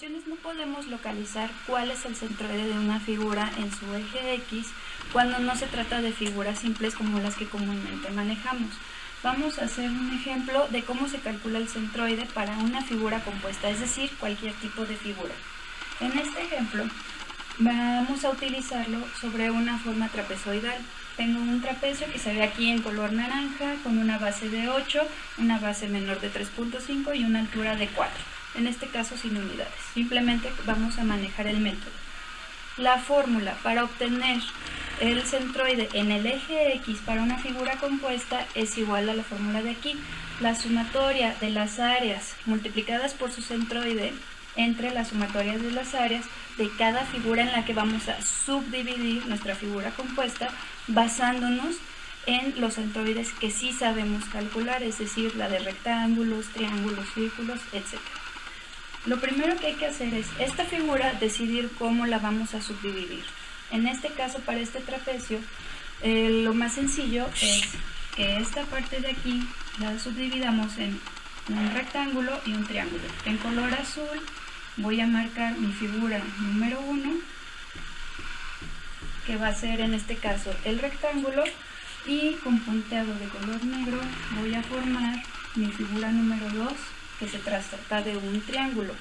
ocasiones no podemos localizar cuál es el centroide de una figura en su eje X cuando no se trata de figuras simples como las que comúnmente manejamos. Vamos a hacer un ejemplo de cómo se calcula el centroide para una figura compuesta, es decir, cualquier tipo de figura. En este ejemplo vamos a utilizarlo sobre una forma trapezoidal. Tengo un trapecio que se ve aquí en color naranja con una base de 8, una base menor de 3.5 y una altura de 4. En este caso sin unidades. Simplemente vamos a manejar el método. La fórmula para obtener el centroide en el eje X para una figura compuesta es igual a la fórmula de aquí. La sumatoria de las áreas multiplicadas por su centroide entre las sumatorias de las áreas de cada figura en la que vamos a subdividir nuestra figura compuesta basándonos en los centroides que sí sabemos calcular, es decir, la de rectángulos, triángulos, círculos, etc. Lo primero que hay que hacer es esta figura decidir cómo la vamos a subdividir. En este caso, para este trapecio, lo más sencillo es que esta parte de aquí la subdividamos en un rectángulo y un triángulo. En color azul voy a marcar mi figura número 1, que va a ser en este caso el rectángulo, y con punteado de color negro voy a formar mi figura número 2, que se trata de un triángulo.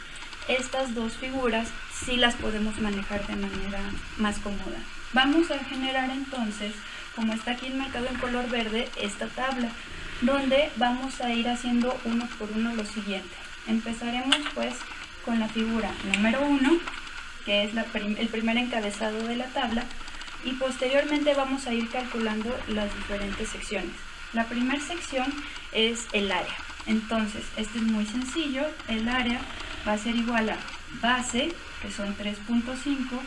Estas dos figuras sí las podemos manejar de manera más cómoda. Vamos a generar entonces, como está aquí marcado en color verde, esta tabla, donde vamos a ir haciendo uno por uno lo siguiente. Empezaremos pues con la figura número 1, que es el primer encabezado de la tabla, y posteriormente vamos a ir calculando las diferentes secciones. La primera sección es el área. Entonces, esto es muy sencillo. El área va a ser igual a base, que son 3.5,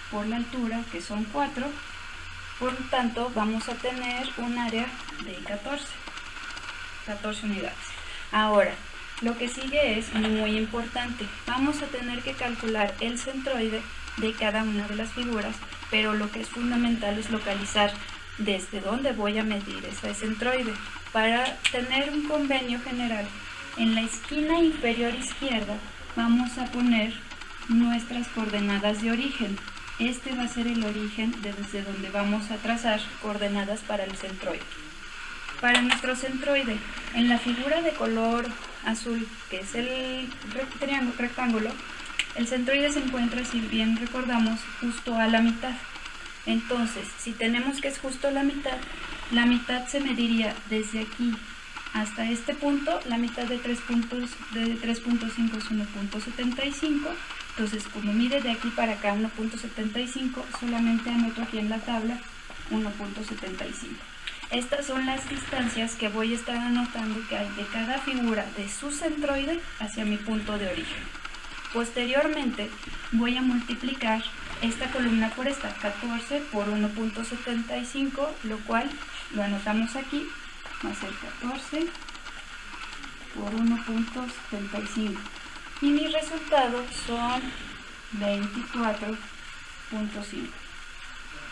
por la altura, que son 4. Por lo tanto, vamos a tener un área de 14 unidades. Ahora, lo que sigue es muy importante. Vamos a tener que calcular el centroide de cada una de las figuras, pero lo que es fundamental es localizar desde dónde voy a medir ese centroide. Para tener un convenio general, en la esquina inferior izquierda vamos a poner nuestras coordenadas de origen. Este va a ser el origen desde donde vamos a trazar coordenadas para el centroide. Para nuestro centroide, en la figura de color azul, que es el rectángulo, el centroide se encuentra, si bien recordamos, justo a la mitad. Entonces, si tenemos que es justo la mitad se mediría desde aquí hasta este punto. La mitad de 3.5 es 1.75. Entonces, como mide de aquí para acá 1.75, solamente anoto aquí en la tabla 1.75. Estas son las distancias que voy a estar anotando que hay de cada figura de su centroide hacia mi punto de origen. Posteriormente voy a multiplicar esta columna por esta, 14 por 1.75, lo cual lo anotamos aquí, va a ser 14 por 1.75. Y mi resultado son 24.5.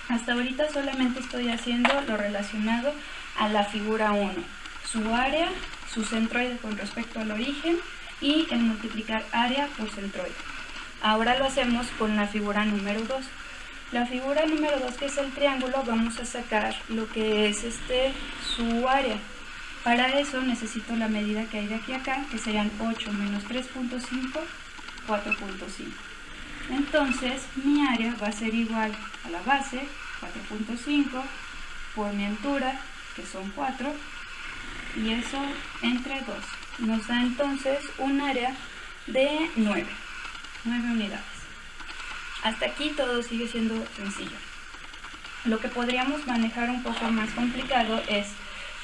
Hasta ahorita solamente estoy haciendo lo relacionado a la figura 1, su área, su centroide con respecto al origen y el multiplicar área por centroide. Ahora lo hacemos con la figura número 2. La figura número 2, que es el triángulo, vamos a sacar lo que es su área. Para eso necesito la medida que hay de aquí a acá, que serían 8 menos 3.5, 4.5. Entonces mi área va a ser igual a la base, 4.5, por mi altura, que son 4, y eso entre 2. Nos da entonces un área de 9 unidades. Hasta aquí todo sigue siendo sencillo. Lo que podríamos manejar un poco más complicado es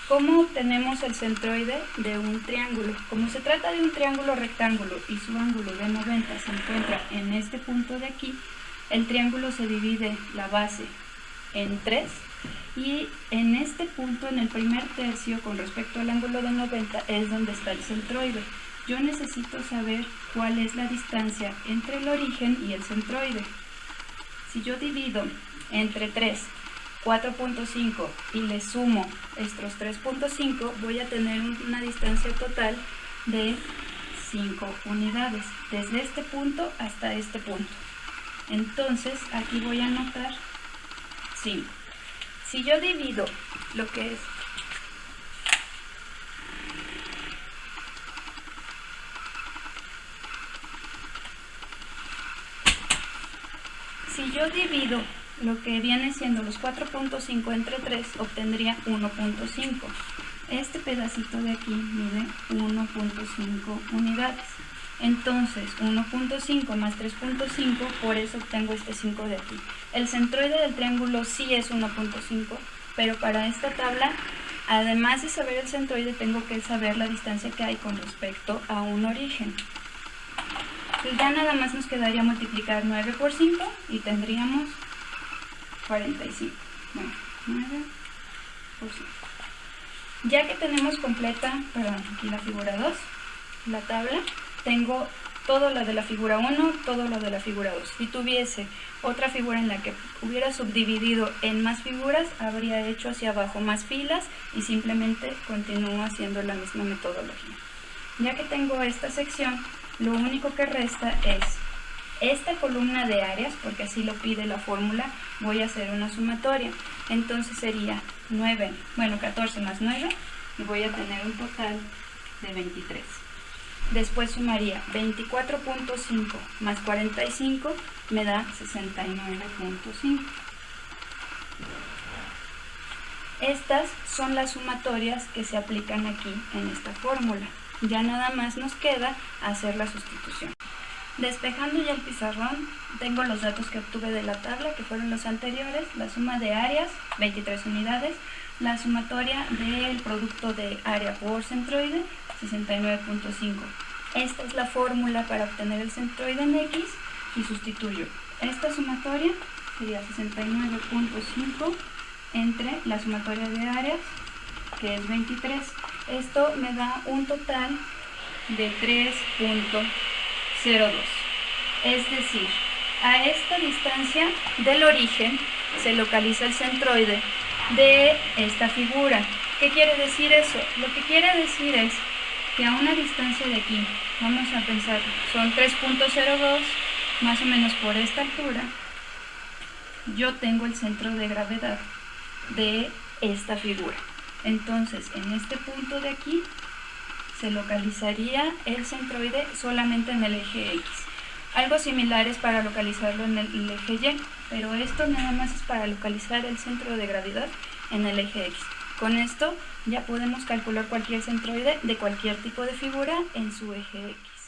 cómo obtenemos el centroide de un triángulo. Como se trata de un triángulo rectángulo y su ángulo de 90 se encuentra en este punto de aquí, el triángulo se divide la base en 3 y en este punto, en el primer tercio, con respecto al ángulo de 90, es donde está el centroide. Yo necesito saber cuál es la distancia entre el origen y el centroide. Si yo divido entre 3, 4.5 y le sumo estos 3.5, voy a tener una distancia total de 5 unidades, desde este punto hasta este punto. Entonces aquí voy a anotar 5. Si yo divido lo que es lo que viene siendo los 4.5 entre 3, obtendría 1.5. Este pedacito de aquí mide 1.5 unidades. Entonces 1.5 más 3.5, por eso obtengo este 5 de aquí. El centroide del triángulo sí es 1.5, pero para esta tabla, además de saber el centroide, tengo que saber la distancia que hay con respecto a un origen. Y ya nada más nos quedaría multiplicar 9 por 5 y tendríamos 45. Bueno, 9 por 5. Ya que tenemos completa, aquí la figura 2, la tabla, tengo todo lo de la figura 1, todo lo de la figura 2. Si tuviese otra figura en la que hubiera subdividido en más figuras, habría hecho hacia abajo más filas y simplemente continúo haciendo la misma metodología. Ya que tengo esta sección, lo único que resta es esta columna de áreas, porque así lo pide la fórmula. Voy a hacer una sumatoria. Entonces sería 14 más 9 y voy a tener un total de 23. Después sumaría 24.5 más 45, me da 69.5. Estas son las sumatorias que se aplican aquí en esta fórmula. Ya nada más nos queda hacer la sustitución. Despejando ya el pizarrón, tengo los datos que obtuve de la tabla, que fueron los anteriores: la suma de áreas, 23 unidades, la sumatoria del producto de área por centroide, 69.5. Esta es la fórmula para obtener el centroide en X y sustituyo. Esta sumatoria sería 69.5 entre la sumatoria de áreas, que es 23. Esto me da un total de 3.02. Es decir, a esta distancia del origen se localiza el centroide de esta figura. ¿Qué quiere decir eso? Lo que quiere decir es que a una distancia de aquí, vamos a pensar, son 3.02, más o menos por esta altura, yo tengo el centro de gravedad de esta figura. Entonces, en este punto de aquí se localizaría el centroide solamente en el eje X. Algo similar es para localizarlo en el eje Y, pero esto nada más es para localizar el centro de gravedad en el eje X. Con esto ya podemos calcular cualquier centroide de cualquier tipo de figura en su eje X.